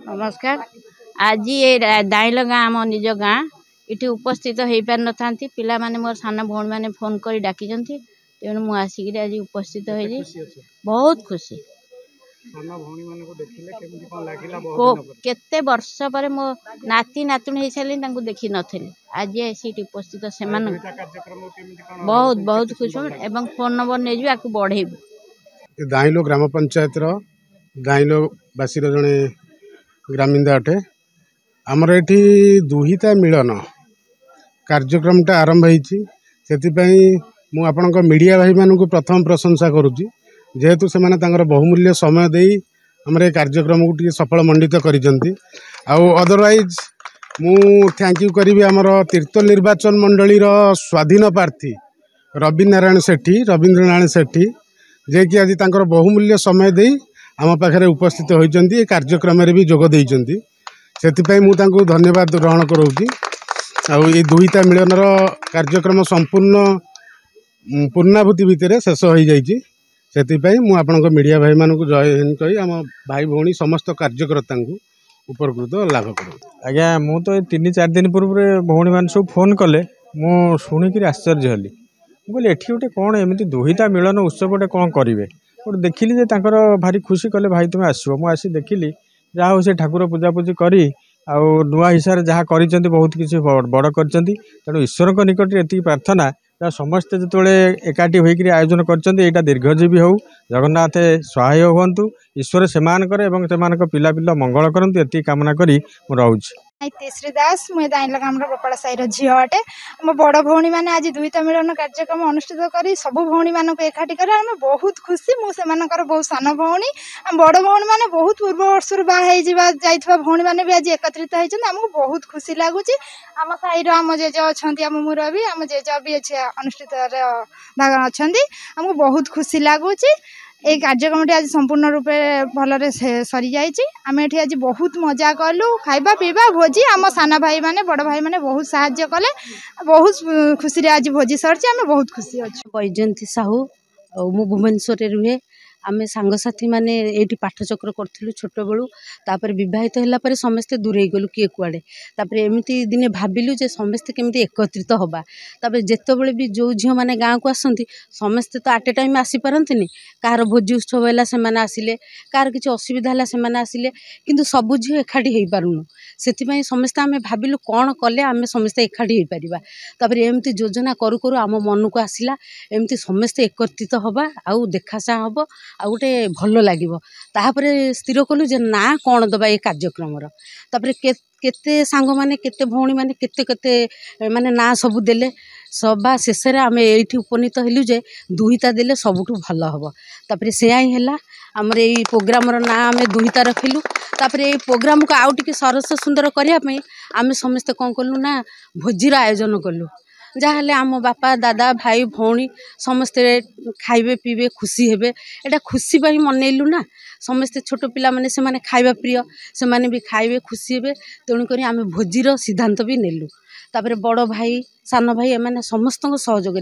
नमस्कार। आज ये दाइल गाँ आम निज गाँ इटी उपस्थित हो पार न था पिला माने मोर सान भौणी मैंने फोन कर डाकी तेणु मुझे आसिक आज उपस्थित हो बहुत खुशी। केते वर्ष पर मो नाती नातुणी हो सारे देखी नी आज आसी उपस्थित से बहुत बहुत खुशी एवं फोन नंबर नहीं बढ़े। दाइलो ग्राम पंचायत दाइलो बासी जड़े ग्रामीण अटे आमर ये दुहिता मिलन कार्यक्रमटा आरंभ होती मीडिया भाई मान प्रथम प्रशंसा करुच्ची जेहेतु से बहुमूल्य समय दे आमर ये कार्यक्रम को सफल मंडित करिसेंती। अदरवाइज मु थैंक यू करी आमर तीर्तोल निर्वाचन मंडली स्वाधीन प्रार्थी रवींद्र नारायण सेठी जे कि आज तांकर बहुमूल्य समय दे आम पाखे उपस्थित होती कार्यक्रम भी जोग देइचंती से मुझे धन्यवाद ग्रहण करोची। ये दुहिता मिलन कार्यक्रम संपूर्ण पूर्णाभूति भितर शेष हो जाइए से मीडिया भाई मान जय हिंद कही आम भाई भौणी समस्त कार्यकर्ता उपकृत लाभ कर। आज्ञा मु तो 3-4 दिन पूर्व भौणी मान सब फोन कले मु शुणिक आश्चर्य हली बोले एठी गोटे कौन एमती दुहिता मिलन उत्सव गोटे कौन करेंगे गोटे देखिली जे तांकर भारी खुशी कले भाई तुम आसो मुझे देखिली जहाँ हो ठाकुर पूजापूजी करी नुआ हिसाब से जहाँ कर बहुत किसी बड़ कर तेणु ईश्वर निकट में ये प्रार्थना समस्ते जो एकाठी होकर आयोजन कर दीर्घजीवी हो जगन्नाथ सहाय हूँ ईश्वर से पिला पिला मंगल करंतु ये कामना करी रोच। तेश्री दास मुझे दाइल गाँव बपड़ा साईर झील अटे मो बड़ भौणी मैंने आज दुहिता मिलन कार्यक्रम अनुष्ठित कर सबू भौणी मान एकाठी कर बहुत खुशी मुझे बहुत सान भौणी बड़ भौणी मैंने बहुत पूर्व वर्ष बाहर भौणी मैंने भी आज एकत्रित होती आमको बहुत खुशी लगुच। आम साईर आम जेज अच्छा आम मुरबी आम जेज भी अनुष्ठित भाग अच्छा आमको बहुत खुशी लगुच। ये कार्यक्रम आज संपूर्ण रूपे भल सरी जामें आज बहुत मजा कलु खाइबा पीवा भोजी आम साना भाई माने बड़ भाई माने बहुत साहाय्य कले बहुत खुशी आज भोजी सरची आम बहुत खुशी अच्छे। बैजयंती साहू मु भुवनेश्वर रुहे आमे सांगसाथी माने एठी पाठचक्र करथिलु छोट बेलू तापर विवाहित होला पर समस्ते दूरे गलु किए कुआडे तापर एमिति दिने भाबिलु जे समस्ते केमिति एकत्रित होबा तापर जेतेबेले भी जो झियो माने गाँ को आसंती समस्ते तो एट टाइम आसी पारंतिनी कार भोजी उत्सव होला से माने आसिले कार किछि असुविधा होला से माने आसिले किंतु सब झियो एखाडी हेई पारुनु सेति समस्ते आमे भाबिलु कोन कले आमे समस्ते एखाडी हेई परिबा तापर एमिति योजना करू करू आम मन को आसिला एमिति समस्ते एकत्रित होबा आउ देखासा होबो आ गोटे भल लगे स्थिर कलु जे ना कौन दबा ये कार्यक्रम केते सांग माने केते भौणी माने केते केते माने ना सबू देले सभा शेष आम ये उपनीत हेलु जे दुहिता देले सबुठु भल हम तापर से ही है आमर ये प्रोग्राम ना आम दुहिता रखिलु तापर ये प्रोग्राम को आउ टिके सरस सुंदर करने आम समस्ते कौन कलु ना भोजीर आयोजन कलु जहाँ आम बापा दादा भाई भौणी समस्ते खाइबे पीबे खुशी हेबे एटा खुशी पाई मनइलु ना समस्ते छोट पिला माने से माने खाइबा प्रिय से माने भी खाइबे खुशी हेबे तेणुक आम भोजीर सिद्धांत भी नेलु तापर बड़ भाई सान भाई एमाने समस्त सहयोग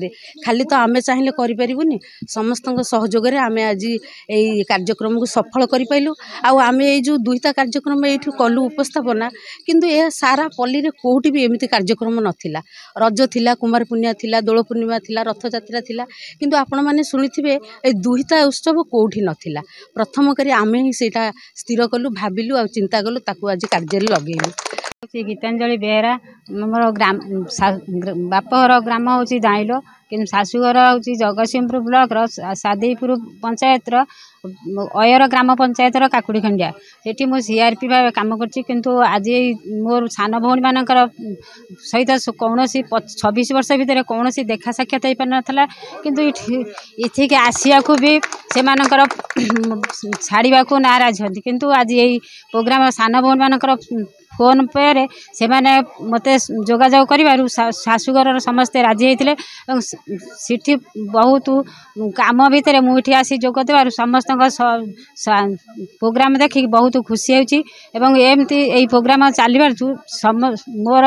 खाली तो आमे चाहिए करें समस्त सहयोग आम आज ये कार्यक्रम को सफल करूँ आम ये जो दुहिता कार्यक्रम ये कलु उपस्थापना किंतु ये सारा पल्ली रे कोठी भी एमती कार्यक्रम नथिला रज थिला कुमार पूर्णिमा थिला दोल पूर्णिमा थिला रथयात्रा थिला किंतु आपण माने सुनिथिबे ए दुहिता उत्सव कोठी नथिला प्रथम करी आमे ही सेटा स्थिर कलु भाबिलु आ चिंता कलु ताकू आज कार्य लगेलु। गीतांजलि बेहरा मोर ग्राम बापघर ग्राम हूँ दाइल कि शाशुघर हूँ जगतसिंहपुर ब्लॉक सादेईपुर पंचायत अयर ग्राम पंचायत काकुड़ी खंडिया से मो सीआरपी भाव कम कर आज मोर सान भौणी मान सहित कौन 26 वर्ष भितर कौन देखा साक्षात हो पार नाला किंतु इथिक आसिया भी से छाड़ा को नाराज हती किंतु आज यही प्रोग्राम सान भौणी मान फोन पे से मत जोगाजोग कर शाशुघर समस्ते राजी होते सिटी बहुत काम भितर मुझे आसी जोग देवार समस्त प्रोग्राम देखिक बहुत खुशी होमती यही प्रोग्राम चलबार मोर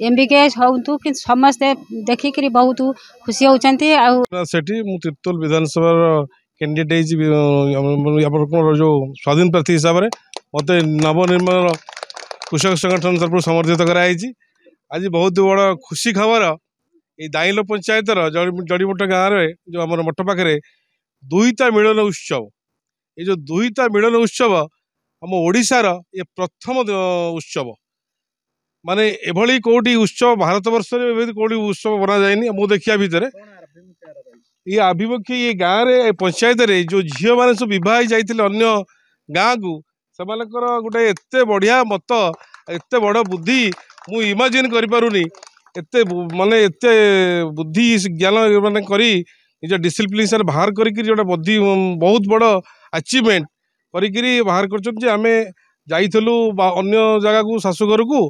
एमबीकेएस हूँ कि समस्ते देखिक बहुत खुशी होती। तीर्तोल विधानसभा कैंडिडेट जो स्वाधीन प्रार्थी हिसाब से मत नवनिर्माण कृषक संगठन तरफ समर्थित कराई। आज बहुत बड़ा खुशी खबर ये दाइलो पंचायतर जड़ीमठ गाँव में जो आम मठ पाखे दुईटा मिलन उत्सव ये जो दुईटा मिलन उत्सव आम ओडिशार ये प्रथम उत्सव माने एभली कोटी उत्सव भारत वर्ष कोटी उत्सव बना जाए मु देखिया भितर ये आभिमुखी ये गाँव में पंचायत जो झील मैंने सब बहुत जाते अन्य गाँव को से गोटे एत बढ़िया मत एत बड़ बुद्धि मु इमाजिन करें एत माने एत बुद्धि ज्ञान माने करी निज डिसिप्लिन से बाहर करी जो बुद्धि बहुत बड़ अचीवमेंट करी बाहर कर आम जाइलु अन्य जगह को शाशुघर को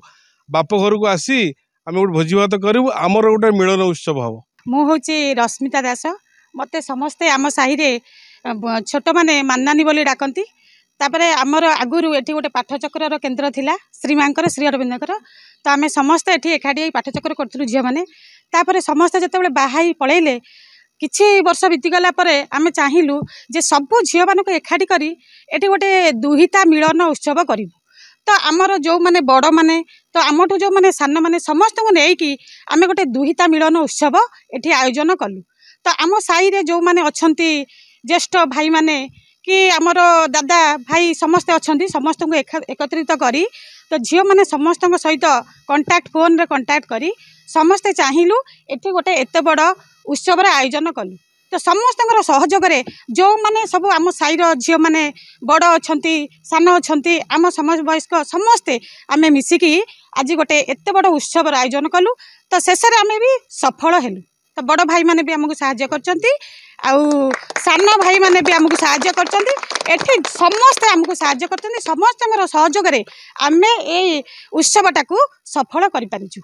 बाप घर को आसी आम गोटे भोजी भात करूँ आमर गोटे मिलन उत्सव हम। मुझे रश्मिता दास मते समस्ते आम साहि रे छोट माने मान्नानी बोली डाकती तापरे आमर आगुरु एठी गोटे पाठचक्र केन्द्र थिला श्रीमांकर श्री अरविंदकर तो आम समस्ते एठी एकाठी पाठचक्र करथुलु झियो माने तापरे समस्ते जेतेबेले बाहाई पळेले किछि वर्ष बीतीगला परे आम चाहिलु जे सबु झियो मानक एकाठी करी एठी गोटे दुहिता मिलन उत्सव करिवु तो आमर जो माने बड़ माने तो आमठू जो माने सान माने समस्त को नेकी आम गोटे दुहिता मिलन उत्सव एठी आयोजन कलु तो आम साई रे जो माने अछंती ज्येष्ठ भाई माने कि आमर दादा भाई समस्ते अछंती समस्त को एकत्रित करी तो झियो माने समस्त सहित कंटाक्ट फोन रे कंटाक्ट करी समस्ते चाहिलु एठी गोटे एत बड़ उत्सव आयोजन कलु तो समस्त सहयोग जो माने सब आम साईर झील मैंने बड़ अच्छा सान अच्छा आम समाज वयस्क समस्ते आम मिसिकी आज गोटे एत बड़ उत्सव आयोजन कलु तो शेष आम भी सफल हेलु तो बड़ भाई माने भी आमको साहाय्य करचंती आउ सान भाई माने भी आमको साहाय्य करचंती एठी समस्ते आमको साहाय्य करचंती समस्त सहयोग आम ए उत्सवटा को सफल करि पारिछु।